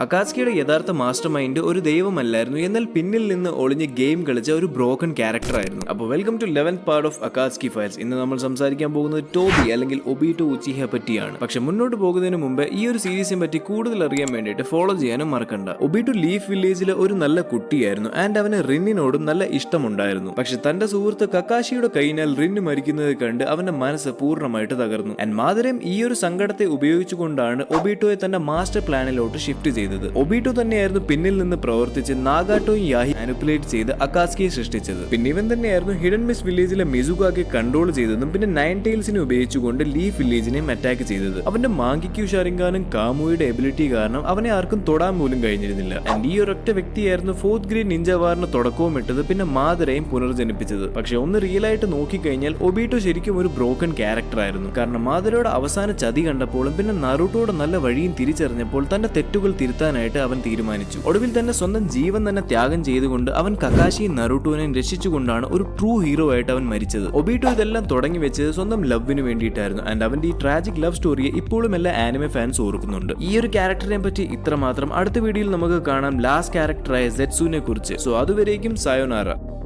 അകാത്സുകിയുടെ യഥാർത്ഥ master mind ഒരു ദൈവമല്ലായിരുന്നു, എന്നാൽ പിന്നിൽ നിന്ന് ഒളിഞ്ഞ് ഗെയിം കളിച്ച ഒരു ബ്രോക്കൺ ക്യാരക്ടർ ആയിരുന്നു. അപ്പോൾ welcome to 11th part of Akatsuki files. ഇന്ന് നമ്മൾ സംസാരിക്കാൻ പോകുന്നത് ടോബി അല്ലെങ്കിൽ ഒബീറ്റോ ഉച്ചിഹയെ പറ്റിയാണ്. പക്ഷെ മുന്നോട്ട് പോകുന്നതിന് മുമ്പ് ഈ ഒരു സീരീസിനെ പറ്റി കൂടുതൽ അറിയാൻ വേണ്ടിയിട്ട് ഫോളോ ചെയ്യാനും മറക്കണ്ട. ഒബീറ്റോ ലീഫ് വില്ലേജിലെ ഒരു നല്ല കുട്ടിയായിരുന്നു ആൻഡ് അവന് റിന്നിനോടും നല്ല ഇഷ്ടമുണ്ടായിരുന്നു. പക്ഷെ തന്റെ സുഹൃത്ത് കക്കാഷിയുടെ കൈനാൽ റിന്ന് മരിക്കുന്നത് കണ്ട് അവന്റെ മനസ്സ് പൂർണ്ണമായിട്ട് തകർന്നു. ആൻഡ് മാതരം ഈ ഒരു സങ്കടത്തെ ഉപയോഗിച്ചുകൊണ്ടാണ് ഒബീറ്റോയെ തന്റെ മാസ്റ്റർ പ്ലാനിലോട്ട് ഷിഫ്റ്റ് ചെയ്തത്. ഒബീറ്റോ തന്നെയായിരുന്നു പിന്നിൽ നിന്ന് പ്രവർത്തിച്ച് നാഗാട്ടോയും യാഹി മാനിപ്പുലേറ്റ് ചെയ്ത് അകാത്സുകിയെ സൃഷ്ടിച്ചത്. പിന്നെ ഇവൻ തന്നെയായിരുന്നു ഹിഡൻ മിസ് വില്ലേജിലെ മിസുകാക്കെ കൺട്രോൾ ചെയ്തതും പിന്നെ നയൻ ടൈൽസിനെ ഉപയോഗിച്ചുകൊണ്ട് ലീഫ് വില്ലേജിനെയും അറ്റാക്ക് ചെയ്തത്. അവന്റെ മാങ്കിക്യു ഷാരിങ്കാനും കാമുയുടെ എബിലിറ്റി കാരണം അവനെ ആർക്കും തൊടാൻ പോലും കഴിഞ്ഞിരുന്നില്ല. ആൻഡ് ഈ ഒരൊറ്റ വ്യക്തിയായിരുന്നു 4th ഗ്രേഡ് നിഞ്ച വാറിന് തുടക്കവും ഇട്ടത്, പിന്നെ മാതരയും പുനർജനിപ്പിച്ചത്. പക്ഷെ ഒന്ന് റിയൽ ആയിട്ട് നോക്കിക്കഴിഞ്ഞാൽ ഒബീറ്റോ ശരിക്കും ഒരു ബ്രോക്കൺ ക്യാരക്ടർ ആയിരുന്നു. കാരണം മാതരയുടെ അവസാന ചതി കണ്ടപ്പോഴും പിന്നെ നറൂട്ടോയുടെ നല്ല വഴിയും തിരിച്ചറിഞ്ഞപ്പോൾ തന്റെ തെറ്റുകൾ തിരുത്താനായിട്ട് അവൻ തീരുമാനിച്ചു. ഒടുവിൽ തന്നെ സ്വന്തം ജീവൻ തന്നെ ത്യാഗം ചെയ്തുകൊണ്ട് അവൻ കക്കാഷിയും നറൂട്ടോനെയും രക്ഷിച്ചുകൊണ്ടാണ് ഒരു ട്രൂ ഹീറോ ആയിട്ട് അവൻ മരിച്ചത്. ഒബീറ്റോ ഇതെല്ലാം തുടങ്ങി വെച്ചത് സ്വന്തം ലവിന് വേണ്ടിയിട്ടായിരുന്നു. ആൻഡ് അവന്റെ ഈ ട്രാജിക് ലവ് സ്റ്റോറിയെ ഇപ്പോഴും എല്ലാ ആനിമെ ഫാൻസ് ഓർക്കുന്നുണ്ട്. ഈ ഒരു ക്യാരക്ടറിനെ പറ്റി ഇത്രമാത്രം. അടുത്ത വീഡിയോയിൽ നമുക്ക് കാണാം ലാസ്റ്റ് ക്യാരക്ടറായ സെറ്റ്സുവിനെ കുറിച്ച്. സോ അതുവരേക്കും സയോനാറ.